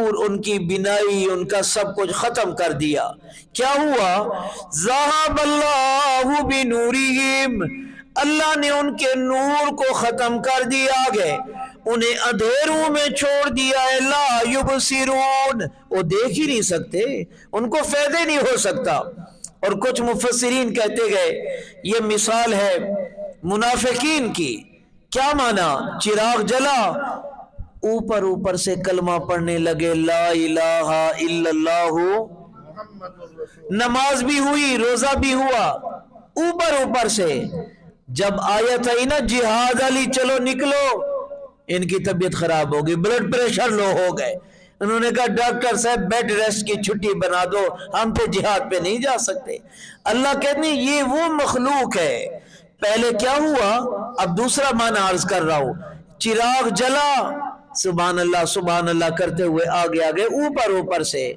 اور ان کی بینائی ان کا سب کچھ ختم کر دیا. کیا ہوا؟ ذہب اللہ بنورہم، اللہ نے ان کے نور کو ختم کر دیا آگے، انہیں اندھیروں میں چھوڑ دیا ہے. لا یبصرون، وہ دیکھ ہی نہیں سکتے، ان کو فائدہ نہیں ہو سکتا. اور کچھ مفسرین کہتے گئے یہ مثال ہے منافقین کی. کیا مانا؟ چراغ جلا، اوپر سے کلمہ پڑھنے لگے لا الہ الا اللہ، نماز بھی ہوئی، روزہ بھی ہوا، اوپر سے. جب آیت آئی نا جہاد علی چلو نکلو، ان کی طبیعت خراب ہوگی، بلڈ پریشر لو ہو گئے. انہوں نے کہا ڈاکٹر صاحب بیڈ ریسٹ کی چھٹی بنا دو، ہم پہ جہاد پہ نہیں جا سکتے. اللہ کہتے ہیں یہ وہ مخلوق ہے. پہلے کیا ہوا؟ اب دوسرا معنی عرض کر رہا ہوں. چراغ جلا، سبحان اللہ کرتے ہوئے آگے اوپر سے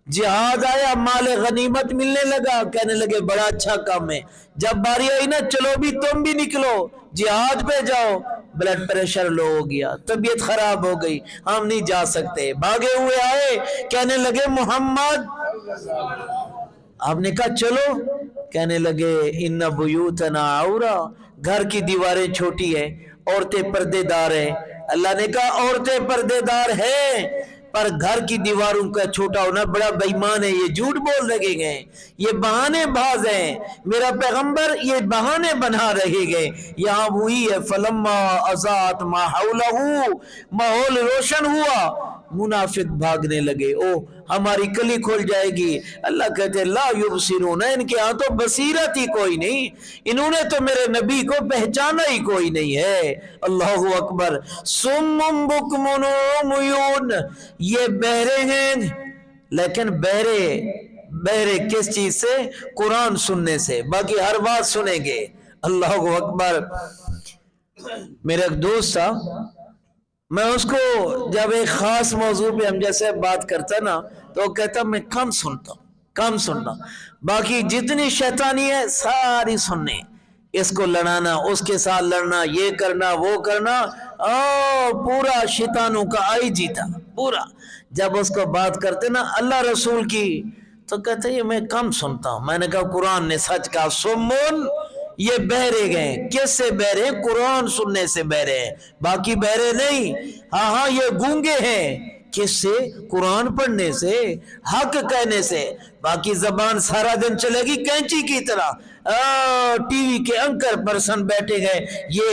جہاد آیا، مال غنیمت ملنے لگا، کہنے لگے بڑا اچھا کام ہے. جب باری آئی نا چلو بھی تم بھی نکلو جہاد پہ جاؤ، بلڈ پریشر لو ہو گیا، طبیعت خراب ہو گئی، ہم نہیں جا سکتے. بھاگے ہوئے آئے، کہنے لگے محمد، آپ نے کہا چلو، کہنے لگے ان بیوتنا عورا، گھر کی دیواریں چھوٹی ہیں، عورتیں پردے دار ہیں. اللہ نے کہا عورتیں پردے دار ہیں، پر گھر کی دیواروں کا چھوٹا ہونا بڑا بے ایمان ہے، یہ جھوٹ بول رہے گئے، یہ بہانے باز ہیں. میرا پیغمبر یہ بہانے بنا رہے گئے. یہاں وہی ہے فلما اضاءت ما حولہ، ماحول روشن ہوا، منافق بھاگنے لگے، او ہماری کلی کھل جائے گی. اللہ کہتے ہیں لا یبصرون، ان کے ہاں تو بصیرت ہی کوئی نہیں، انہوں نے تو میرے نبی کو پہچانا ہی کوئی نہیں ہے. اللہ اکبر. صم بکم عمیون، یہ بہرے ہیں، لیکن بہرے کس چیز سے؟ قرآن سننے سے، باقی ہر بات سنیں گے. اللہ اکبر. میرا ایک دوست تھا، میں اس کو جب ایک خاص موضوع پہ ہم جیسے بات کرتا نا تو وہ کہتا میں کم سننا، باقی جتنی شیطانی ہے ساری سننے، اس کو لڑانا، اس کے ساتھ لڑنا، یہ کرنا وہ کرنا، پورا شیطانوں کا آئی جیتا پورا. جب اس کو بات کرتے نا اللہ رسول کی تو کہتے یہ میں کم سنتا ہوں. میں نے کہا قرآن نے سچ کہا، سمون، یہ بہرے گئے. کس سے بہرے؟ قرآن سننے سے بہرے ہیں، باقی بہرے نہیں. ہاں یہ گونگے ہیں. کس سے؟ قرآن پڑھنے سے، حق کہنے سے. باقی زبان سارا دن چلے گی کینچی کی طرح. ٹی وی کے انکر پرسن بیٹھے گئے، یہ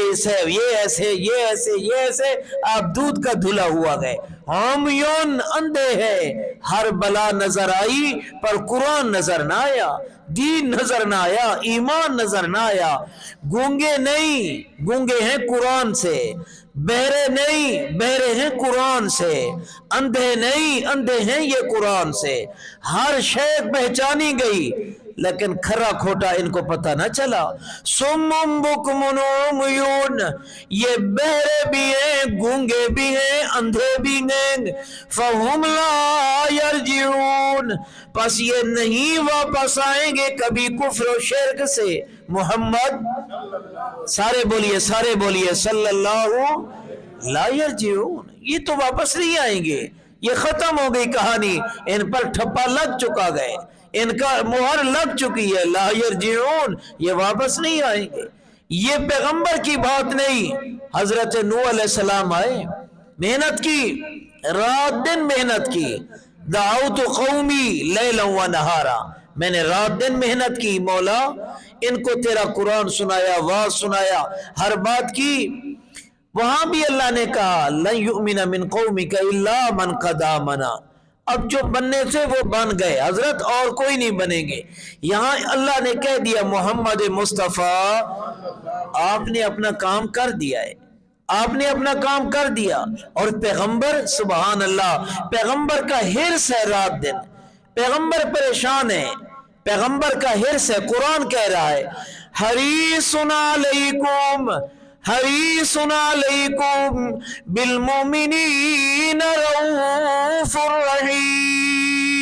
ایسے، آپ دودھ کا دھلا ہوا گئے. عمیون، اندھے ہے، ہر بلا نظر آئی پر قرآن نظر نہ آیا، دین نظر نہ آیا، ایمان نظر نہ آیا. گونگے نہیں، گونگے ہیں قرآن سے. بہرے نہیں، بہرے ہیں قرآن سے. اندھے نہیں، اندھے ہیں یہ قرآن سے. ہر شے پہچانی گئی لیکن کھرا کھوٹا ان کو پتہ نہ چلا. سم بکم عمیون، یہ بہرے بھی ہیں، گونگے بھی ہیں، اندھے بھی ہیں. فہم لا یرجعون، پس یہ نہیں واپس آئیں گے کبھی کفر و شرک سے. محمد سارے بولیے صلی اللہ لا یرجعون، یہ تو واپس نہیں آئیں گے، یہ ختم ہو گئی کہانی، ان پر ٹھپا لگ چکا گئے، ان کا مہر لگ چکی ہے. لا یرجعون، یہ واپس نہیں آئیں گے. یہ پیغمبر کی بات نہیں. حضرت نوح علیہ السلام آئے، محنت کی، رات دن محنت کی. دعوت قومی لیلا و نہارا، میں نے رات دن محنت کی مولا، ان کو تیرا قرآن سنایا، واز سنایا، ہر بات کی. وہاں بھی اللہ نے کہا لن یؤمن من قومک الا من قد آمنا، اب جو بننے تھے وہ بن گئے حضرت، اور کوئی نہیں بنیں گے. یہاں اللہ نے کہہ دیا محمد مصطفیٰ آپ نے اپنا کام کر دیا ہے، آپ نے اپنا کام کر دیا. اور پیغمبر سبحان اللہ، پیغمبر کا حرص ہے رات دن، پیغمبر پریشان ہے، پیغمبر کا حرص ہے. قرآن کہہ رہا ہے حریص علیکم، حریص علیکم بالمؤمنین رؤوف رحیم.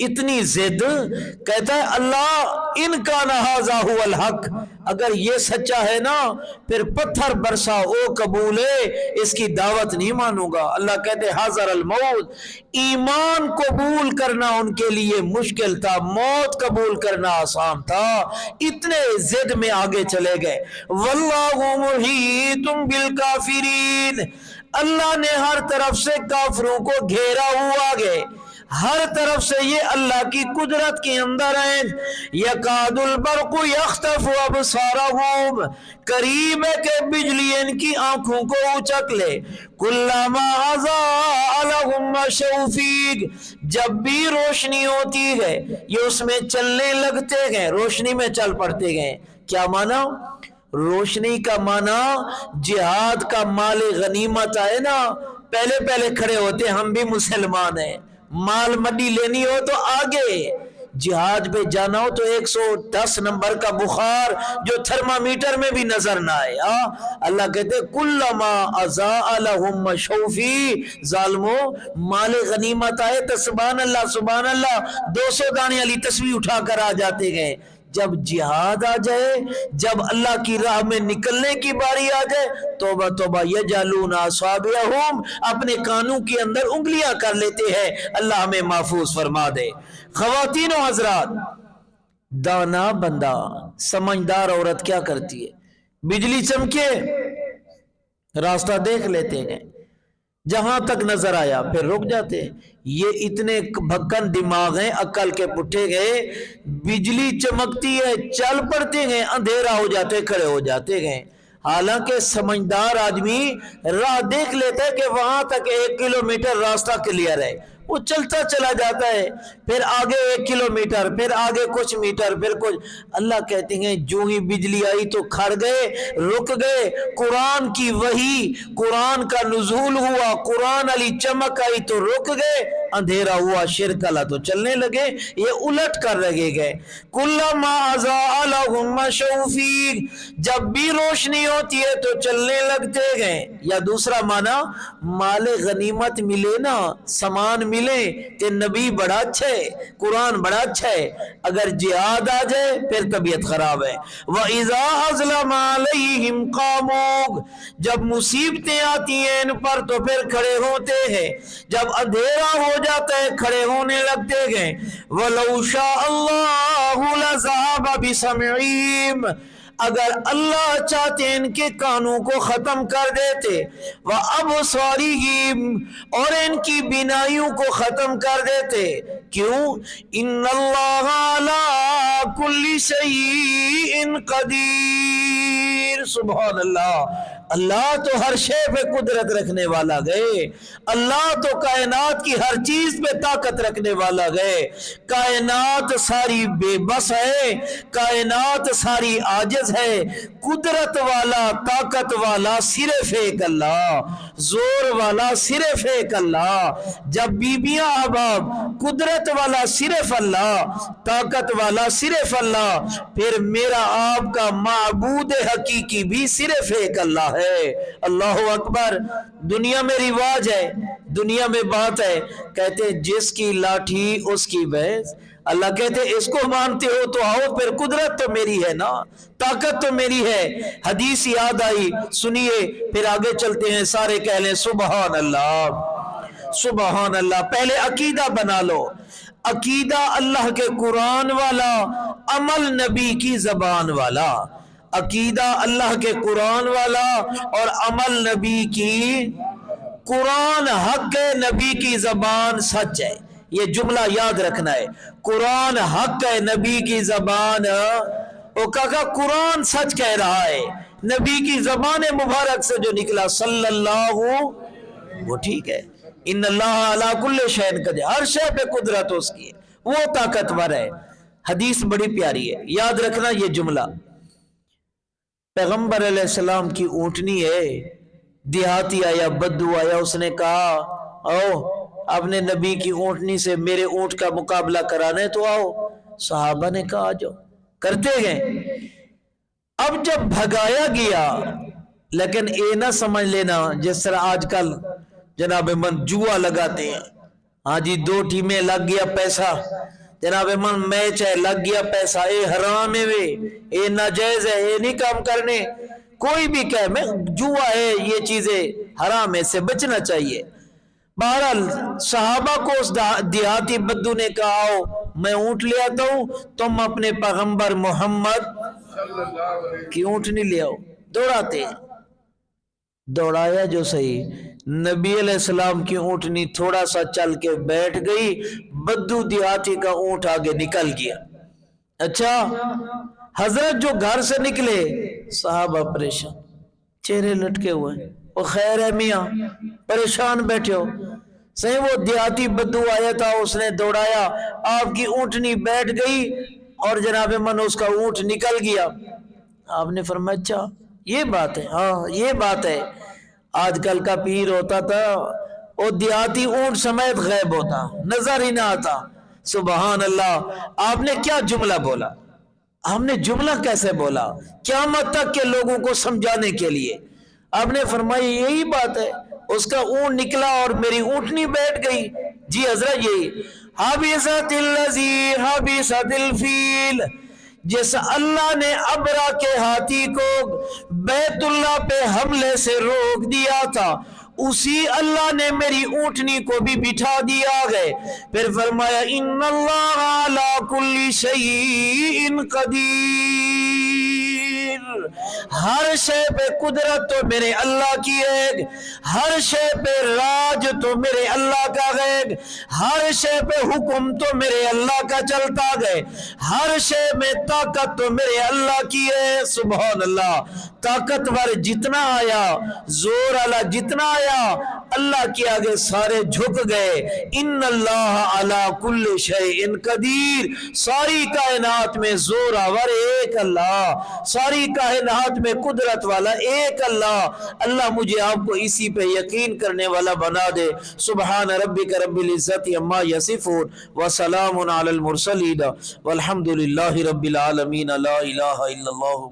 اتنی ضد. کہتا ہے اللہ ان کا نہذا هو الحق، اگر یہ سچا ہے نا پھر پتھر برسا او قبول ہے، اس کی دعوت نہیں مانوں گا. اللہ کہتے حاضر الموت، ایمان قبول کرنا ان کے لیے مشکل تھا، موت قبول کرنا آسان تھا. اتنے ضد میں آگے چلے گئے. واللہ محیط بالکافرین، اللہ نے ہر طرف سے کافروں کو گھیرا ہوا گئے، ہر طرف سے یہ اللہ کی قدرت کے اندر ہیں. یکاد البرق یخطف ابصارہم، قریب ہے کہ بجلی ان کی آنکھوں کو اچک لے. کلما اضاء لہم مشوا فیہ، جب بھی روشنی ہوتی ہے یہ اس میں چلنے لگتے گئے، روشنی میں چل پڑتے گئے. کیا مانا؟ روشنی کا معنی جہاد کا مال غنیمت آئے نا، پہلے پہلے کھڑے ہوتے ہم بھی مسلمان ہیں. مال مڈی لینی ہو تو آگے، جہاد پہ جانا ہو تو 110 نمبر کا بخار جو تھرمامیٹر میں بھی نظر نہ آئے. اللہ کہتے کلما اضاء لہم مشوا فیہ، ظالمو مال غنیمت آئے تو سبحان اللہ 200 دانے والی تسبیح اٹھا کر آ جاتے گئے. جب جہاد آ جائے، جب اللہ کی راہ میں نکلنے کی باری آ جائے، توبہ توبہ یجعلون اصابعہم، اپنے کانوں کے اندر انگلیاں کر لیتے ہیں. اللہ ہمیں محفوظ فرما دے. خواتین و حضرات، دانا بندہ سمجھدار عورت کیا کرتی ہے؟ بجلی چمکے راستہ دیکھ لیتے ہیں، جہاں تک نظر آیا پھر رک جاتے. یہ اتنے بھکن دماغ ہیں، عقل کے پٹھے گئے. بجلی چمکتی ہے چل پڑتے گئے، اندھیرا ہو جاتے کھڑے ہو جاتے گئے. حالانکہ سمجھدار آدمی راہ دیکھ لیتا ہے کہ وہاں تک 1 کلومیٹر راستہ کلیئر ہے، وہ چلتا چلا جاتا ہے. پھر آگے 1 کلومیٹر، پھر آگے کچھ میٹر، پھر کچھ. اللہ کہتے ہیں جو ہی بجلی آئی تو کھڑ گئے، رک گئے. قرآن کی وحی، قرآن کا نزول ہوا، قرآن علی چمک آئی تو رک گئے، اندھیرا ہوا شرک اللہ تو چلنے لگے. یہ الٹ کر رہے گئے. کلما اضاء لہم مشوا فیہ، جب بھی روشنی ہوتی ہے تو چلنے لگتے گئے. یا دوسرا معنی مال غنیمت ملے نا، سامان ملے کہ نبی بڑا اچھا ہے، قرآن بڑا اچھا ہے، اگر جہاد آ جائے پھر طبیعت خراب ہے. وَإِذَا أَظْلَمَ عَلَيْهِمْ قَامُوا، جب مصیبتیں آتی ہیں ان پر تو پھر کھڑے ہوتے ہیں، جب اندھیرا ہو جاتا ہے کھڑے ہونے لگتے گئے. وَلَوْ شَاءَ اللَّهُ لَذَهَبَ بِسَمْعِهِمْ، اگر اللہ چاہتے ان کے کانوں کو ختم کر دیتے، وَأَبْصَارِهِمْ، اور ان کی بینائیوں کو ختم کر دیتے. کیوں؟ ان اللہ علی کل شیء قدیر. سبحان اللہ، اللہ تو ہر شے پہ قدرت رکھنے والا گئے، اللہ تو کائنات کی ہر چیز پہ طاقت رکھنے والا گئے. کائنات ساری بے بس ہے، کائنات ساری عاجز ہے. قدرت والا، طاقت والا صرف ایک اللہ، زور والا صرف ایک اللہ. جب بیبیاں احباب، قدرت والا صرف اللہ، طاقت والا صرف اللہ، پھر میرا آپ کا معبود حقیقی بھی صرف ایک اللہ ہے. اللہ اکبر. دنیا میں رواج ہے، دنیا میں بات ہے، کہتے جس کی لاٹھی اس کی بھینس. اللہ کہتے اس کو مانتے ہو تو آؤ، پھر قدرت تو میری ہے نا، طاقت تو میری ہے. حدیث یاد آئی، سنیے پھر آگے چلتے ہیں. سارے کہہ لیں سبحان اللہ سبحان اللہ. پہلے عقیدہ بنا لو، عقیدہ اللہ کے قرآن والا، عمل نبی کی زبان والا. عقیدہ اللہ کے قرآن والا اور عمل نبی کی. قرآن حق ہے، نبی کی زبان سچ ہے. یہ جملہ یاد رکھنا ہے. قرآن حق ہے، نبی کی زبان. او کہا قرآن سچ کہہ رہا ہے، نبی کی زبان مبارک سے جو نکلا صلی اللہ، وہ ٹھیک ہے. ان اللہ علی کل شیء قدیر، ہر شے پہ قدرت اس کی ہے، وہ طاقتور ہے. حدیث بڑی پیاری ہے، یاد رکھنا یہ جملہ. پیغمبر علیہ السلام کی اونٹنی ہے، دیہاتی آیا، بدو آیا، اس نے کہا او اپنے نبی کی اونٹنی سے میرے اونٹ کا مقابلہ کرانا ہے تو آؤ. صحابہ نے کہا آ جاؤ، کرتے گئے. اب جب بھگایا گیا، لیکن اے نہ سمجھ لینا جس طرح آج کل جناب من جوا لگاتے ہیں، ہاں جی 2 ٹیمیں لگ گیا پیسہ جناب من میچ ہے لگ گیا پیسہ اے حرام ہے وے اے ناجائز ہے اے نہیں کام کرنے کوئی بھی کہے میں جوا ہے یہ چیزیں حرام ہے سے بچنا چاہیے بہرحال صحابہ کو اس دیہاتی بدو نے کہا آؤ میں اونٹ لے آتا ہوں تم اپنے پیغمبر محمد کی اونٹ نہیں لے آؤ دوڑاتے دوڑایا جو صحیح نبی علیہ السلام کی اونٹنی تھوڑا سا چل کے بیٹھ گئی بدو دیہاتی کا اونٹ آگے نکل گیا اچھا حضرت جو گھر سے نکلے صحابہ پریشان چہرے لٹکے ہوئے وہ خیر ہے میاں پریشان بیٹھے ہو صحیح وہ دیہاتی بدو آیا تھا اس نے دوڑایا آپ کی اونٹنی بیٹھ گئی اور جناب من اس کا اونٹ نکل گیا آپ نے فرمایا اچھا یہ بات ہے ہاں یہ بات ہے آج کل کا پیر ہوتا تھا وہ دیہاتی اونٹ سمیت غائب ہوتا نظر ہی نہ آتا سبحان اللہ آپ نے کیا جملہ بولا ہم نے جملہ کیسے بولا قیامت تک کے لوگوں کو سمجھانے کے لیے آپ نے فرمایا یہی بات ہے اس کا اونٹ نکلا اور میری اونٹنی بیٹھ گئی جی حضرت یہی حبیثت اللذی حبیثت الفیل جس اللہ نے ابرا کے ہاتھی کو بیت اللہ پہ حملے سے روک دیا تھا اسی اللہ نے میری اونٹنی کو بھی بٹھا دیا گئے پھر فرمایا ان اللہ علی کل شیء قدیر ہر شے پہ قدرت تو میرے اللہ کی ہے ہر شے پہ راج تو میرے اللہ کا ہے ہر شے پہ حکم تو میرے اللہ کا چلتا گئے ہر شے میں طاقت تو میرے اللہ کی ہے سبحان اللہ طاقتور جتنا آیا زور والا جتنا آیا اللہ کے آگے سارے جھک گئے ان اللہ علی کل شیء قدیر ساری کائنات میں زور آور ایک اللہ ساری کائنات میں قدرت والا ایک اللہ اللہ مجھے آپ کو اسی پہ یقین کرنے والا بنا دے سبحان ربک رب العزت عما یصفون وسلام علی المرسلین والحمد للہ رب العالمین لا الہ الا اللہ